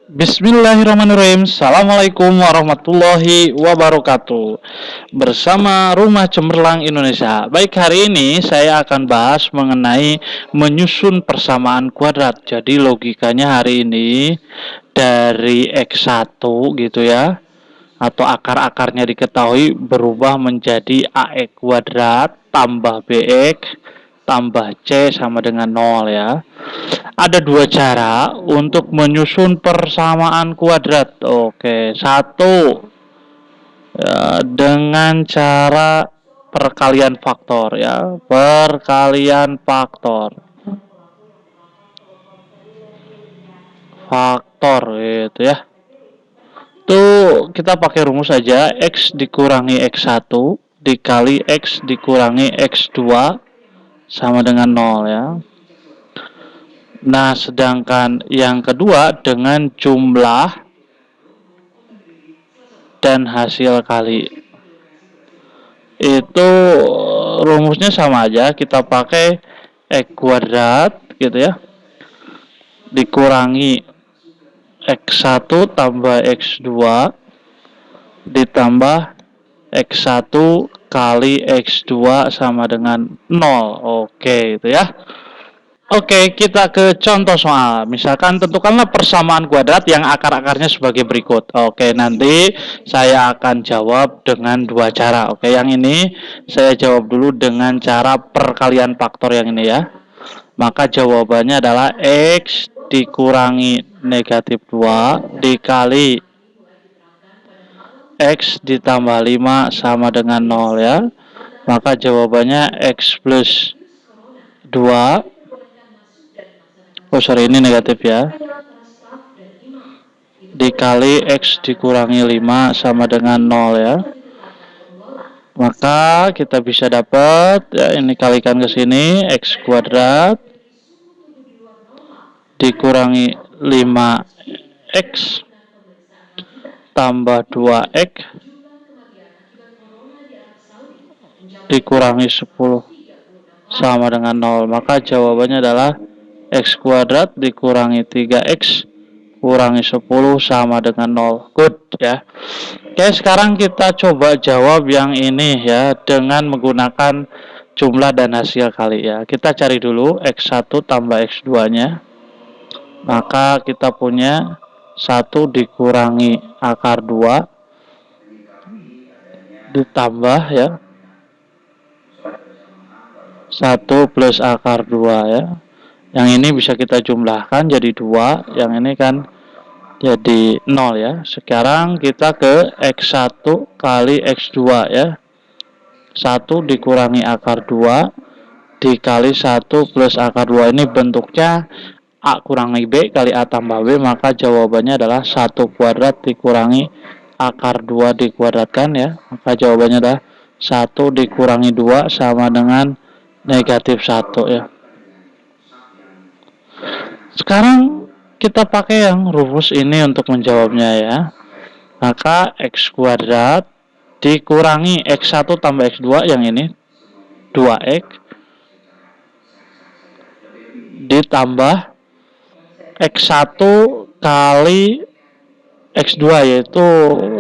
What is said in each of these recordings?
Bismillahirrahmanirrahim. Assalamualaikum warahmatullahi wabarakatuh. Bersama Rumah Cemerlang Indonesia. Baik, hari ini saya akan bahas mengenai menyusun persamaan kuadrat. Jadi logikanya hari ini dari X1 gitu ya, atau akar-akarnya diketahui berubah menjadi AX kuadrat tambah BX tambah C sama dengan 0 ya. Ada dua cara untuk menyusun persamaan kuadrat. Oke, satu ya, dengan cara perkalian faktor ya, perkalian faktor gitu ya. Tuh kita pakai rumus aja, X dikurangi X1 dikali X dikurangi X2 sama dengan 0 ya. Nah, sedangkan yang kedua dengan jumlah dan hasil kali. Itu rumusnya sama aja, kita pakai X kuadrat gitu ya. Dikurangi X1 tambah X2 ditambah X1 kali X2 sama dengan 0. Oke, itu ya. Oke, kita ke contoh soal. Misalkan tentukanlah persamaan kuadrat yang akar-akarnya sebagai berikut. Oke, nanti saya akan jawab dengan dua cara. Oke, yang ini saya jawab dulu dengan cara perkalian faktor yang ini ya. Maka jawabannya adalah X dikurangi negatif 2 dikali X ditambah 5 sama dengan 0 ya. Maka jawabannya X plus 2. Oh sorry, ini negatif ya. Dikali X dikurangi 5 sama dengan 0 ya. Maka kita bisa dapat ya, ini kalikan ke sini, X kuadrat dikurangi 5X tambah 2X dikurangi 10 sama dengan 0. Maka jawabannya adalah X kuadrat dikurangi 3X kurangi 10 sama dengan 0. Good ya. Oke, sekarang kita coba jawab yang ini ya dengan menggunakan jumlah dan hasil kali ya. Kita cari dulu X1 tambah X2 nya. Maka kita punya 1 dikurangi akar 2 ditambah ya 1 plus akar 2 ya. Yang ini bisa kita jumlahkan jadi 2, yang ini kan jadi 0 ya. Sekarang kita ke X1 kali X2 ya. 1 dikurangi akar 2 dikali 1 plus akar 2, ini bentuknya A kurangi B kali A tambah B, maka jawabannya adalah 1 kuadrat dikurangi akar 2 dikuadratkan ya. Maka jawabannya adalah 1 dikurangi 2 sama dengan negatif 1 ya. Sekarang kita pakai yang rumus ini untuk menjawabnya ya. Maka X kuadrat dikurangi X1 tambah X2, yang ini 2X ditambah X1 kali X2 yaitu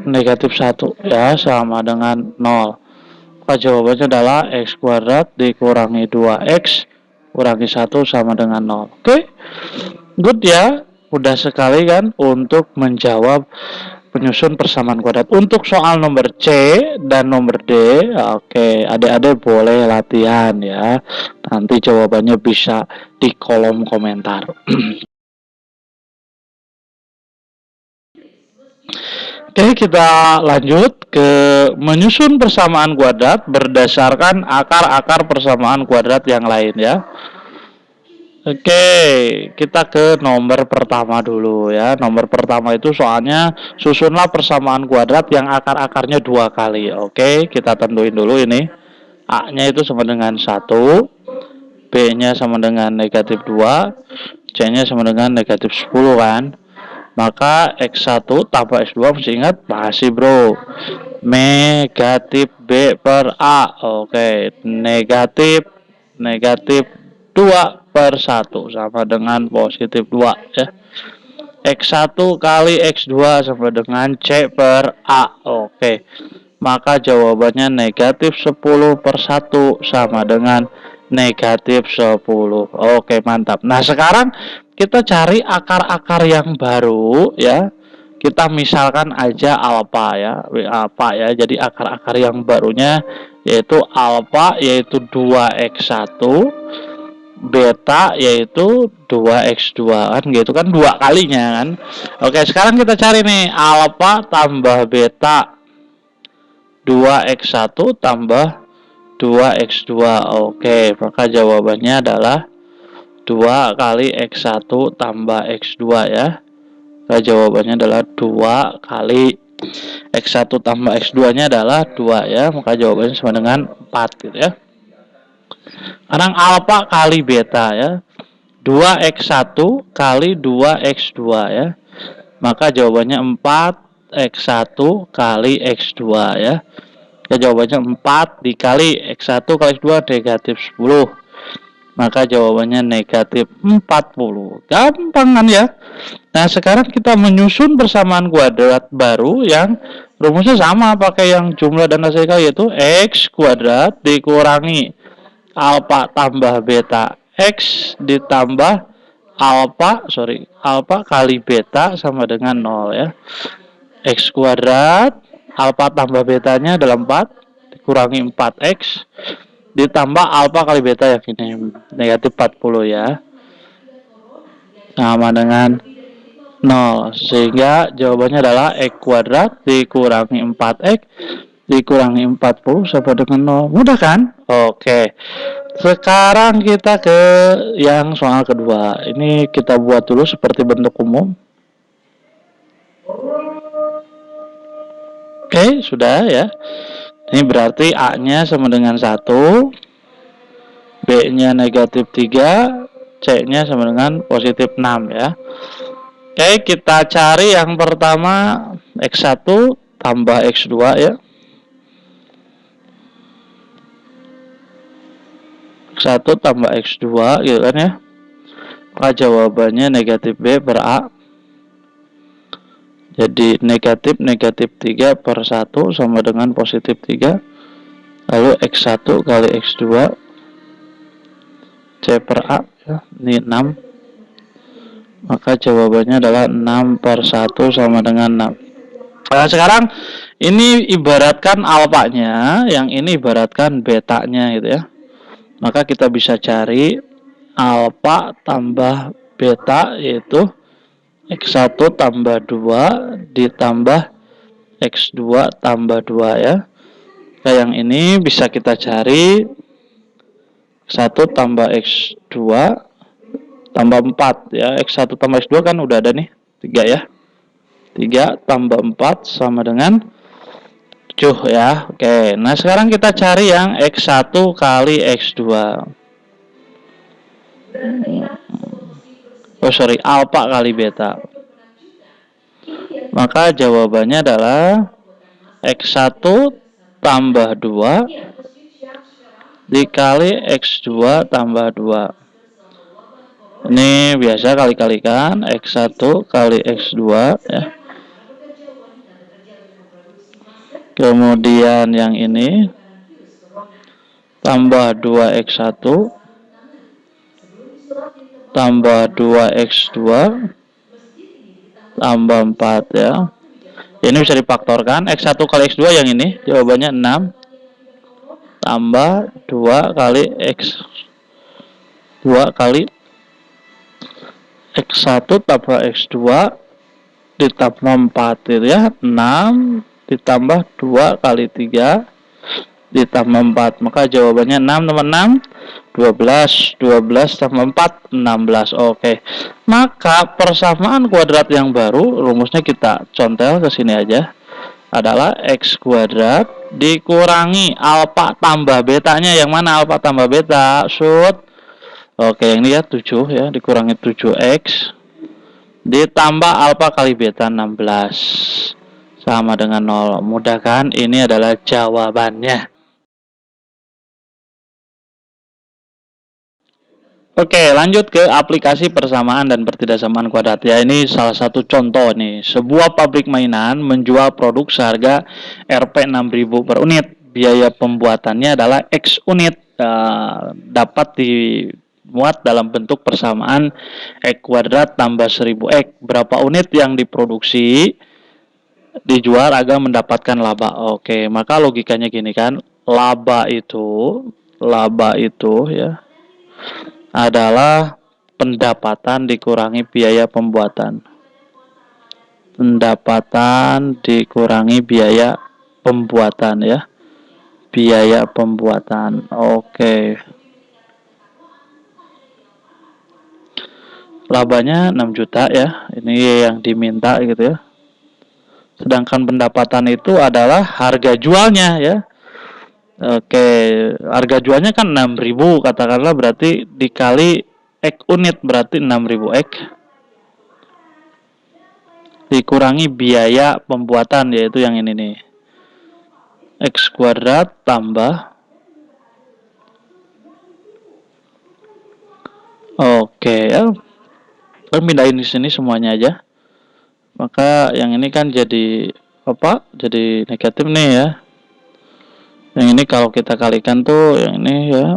negatif 1 ya sama dengan 0. Maka jawabannya adalah X kuadrat dikurangi 2X kurangi 1 sama dengan 0. Oke, good ya. Mudah sekali kan untuk menjawab penyusun persamaan kuadrat. Untuk soal nomor C dan nomor D, oke, adik-adik boleh latihan ya. Nanti jawabannya bisa di kolom komentar. Oke, kita lanjut ke menyusun persamaan kuadrat berdasarkan akar-akar persamaan kuadrat yang lain ya. Oke, kita ke nomor pertama dulu ya. Nomor pertama itu soalnya susunlah persamaan kuadrat yang akar-akarnya 2 kali. Oke, kita tentuin dulu ini. A-nya itu sama dengan 1, B-nya sama dengan negatif 2, C-nya sama dengan negatif 10 kan. Maka X1 tambah X2 mesti ingat masih bro, negatif B per A. Oke, negatif 2 per 1 sama dengan positif 2 ya. X1 kali X2 sama dengan C per A. Oke. Maka jawabannya negatif 10 per 1 sama dengan negatif 10. Oke, mantap. Nah, sekarang kita cari akar-akar yang baru ya. Kita misalkan aja alfa ya. Alfa ya. Jadi akar-akar yang barunya yaitu alfa yaitu 2x1, beta yaitu 2x2 kan gitu kan, dua kalinya kan. Oke, sekarang kita cari nih alfa tambah beta 2x1 tambah 2x2. Oke, maka jawabannya adalah 2 kali x1 tambah x2 ya. Maka jawabannya adalah 2 kali x1 tambah x2 nya adalah 2 ya. Maka jawabannya sama dengan 4 gitu ya. Sekarang alfa kali beta ya. 2x1 kali 2x2 ya. Maka jawabannya 4x1 kali x2 ya. Ya, jawabannya 4 dikali x1 kali x2 negatif 10. Maka jawabannya negatif 40. Gampang kan ya? Nah, sekarang kita menyusun persamaan kuadrat baru yang rumusnya sama, pakai yang jumlah dan hasil kali, yaitu x kuadrat dikurangi alfa tambah beta x ditambah alfa kali beta sama dengan 0 ya. X kuadrat alfa tambah betanya adalah 4 dikurangi 4x ditambah alfa kali beta yang ini negatif 40 ya, sama dengan 0, sehingga jawabannya adalah x kuadrat dikurangi 4x dikurangi 40 sama dengan 0. Mudah kan? Oke. Sekarang kita ke yang soal kedua. Ini kita buat dulu seperti bentuk umum. Oke, sudah ya. Ini berarti A-nya sama dengan 1, B-nya negatif 3, C-nya sama dengan positif 6 ya. Oke, kita cari yang pertama X1 tambah X2 ya. X1 tambah X2 gitu kan ya. Maka jawabannya negatif B per A. Jadi negatif 3 per 1 sama dengan positif 3. Lalu X1 kali X2 C per A ya. Ini 6. Maka jawabannya adalah 6 per 1 sama dengan 6. Nah, sekarang ini ibaratkan alfanya, yang ini ibaratkan betanya gitu ya. Maka kita bisa cari alfa tambah beta yaitu X1 tambah 2 ditambah X2 tambah 2 ya. Nah, yang ini bisa kita cari X1 tambah X2 tambah 4 ya. X1 tambah X2 kan udah ada nih 3 ya. 3 tambah 4 sama dengan 7 ya. Oke, nah sekarang kita cari yang X1 kali X2. Alfa kali beta. Maka jawabannya adalah X1 tambah 2 dikali X2 tambah 2. Ini biasa kali-kalikan X1 kali X2 ya. Kemudian yang ini tambah 2x1 tambah 2x2 tambah 4 ya. Ini bisa difaktorkan. X1 kali X2 yang ini jawabannya 6 tambah 2 kali X2 kali X1 tambah X2 ditambah 4 gitu ya. 6 ditambah 2 kali 3 ditambah 4. Maka jawabannya 6 tambah 6 12, 12 tambah 4 16. Oke. Maka persamaan kuadrat yang baru rumusnya kita contel ke sini aja. Adalah X kuadrat dikurangi alfa tambah betanya. Yang mana alfa tambah beta? Shoot. Oke, yang ini ya 7 ya, dikurangi 7x ditambah alfa kali beta 16 sama dengan 0. Mudah kan? Ini adalah jawabannya. Oke, lanjut ke aplikasi persamaan dan pertidaksamaan kuadrat. Ya, ini salah satu contoh nih. Sebuah pabrik mainan menjual produk seharga Rp 6.000 per unit. Biaya pembuatannya adalah X unit. Dapat dimuat dalam bentuk persamaan X kuadrat tambah 1000 X. Berapa unit yang diproduksi dijual agar mendapatkan laba. Oke, maka logikanya gini kan. Laba itu ya adalah pendapatan dikurangi biaya pembuatan. Pendapatan dikurangi biaya pembuatan ya. Biaya pembuatan. Oke. Labanya 6 juta ya. Ini yang diminta gitu ya. Sedangkan pendapatan itu adalah harga jualnya ya. Oke, harga jualnya kan 6.000 katakanlah, berarti dikali X unit berarti 6.000 X dikurangi biaya pembuatan, yaitu yang ini nih. X kuadrat tambah. Oke ya. Kita pindahin di sini semuanya aja. Maka yang ini kan jadi apa? Jadi negatif nih ya. Yang ini kalau kita kalikan tuh yang ini ya,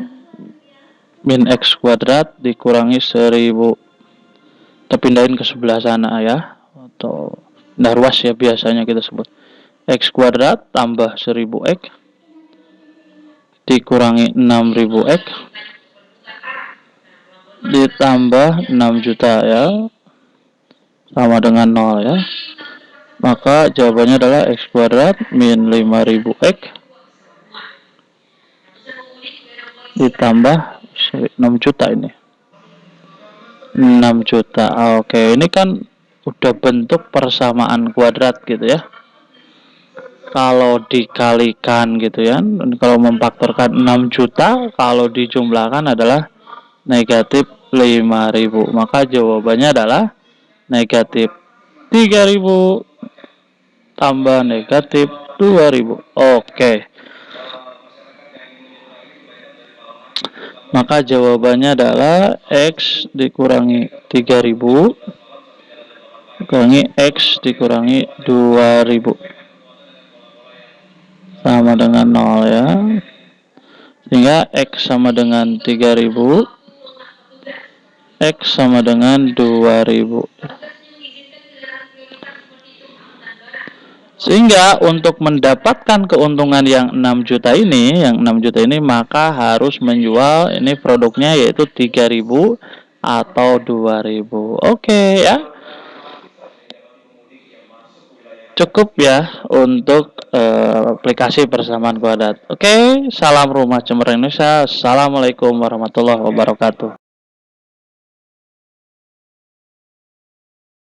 min X kuadrat dikurangi 1000. Kita pindahin ke sebelah sana ya, atau pindah ruas ya biasanya kita sebut. X kuadrat tambah 1000 X dikurangi 6000 X ditambah 6 juta ya, sama dengan 0 ya. Maka jawabannya adalah X kuadrat min 5000 X ditambah 6 juta ini. 6 juta. Oke, ini kan udah bentuk persamaan kuadrat gitu ya. Kalau dikalikan gitu ya, kalau memfaktorkan 6 juta, kalau dijumlahkan adalah negatif 5000. Maka jawabannya adalah negatif 3000 tambah negatif 2000. Oke. Maka jawabannya adalah X dikurangi 3000 dikurangi X dikurangi 2000 sama dengan 0 ya. Sehingga X sama dengan 3000, X sama dengan 2000. Sehingga untuk mendapatkan keuntungan yang 6 juta ini, maka harus menjual ini produknya yaitu 3000 atau 2000. Oke ya. Cukup ya untuk aplikasi persamaan kuadrat. Oke, salam rumah cemerlang Indonesia. Assalamualaikum warahmatullahi wabarakatuh.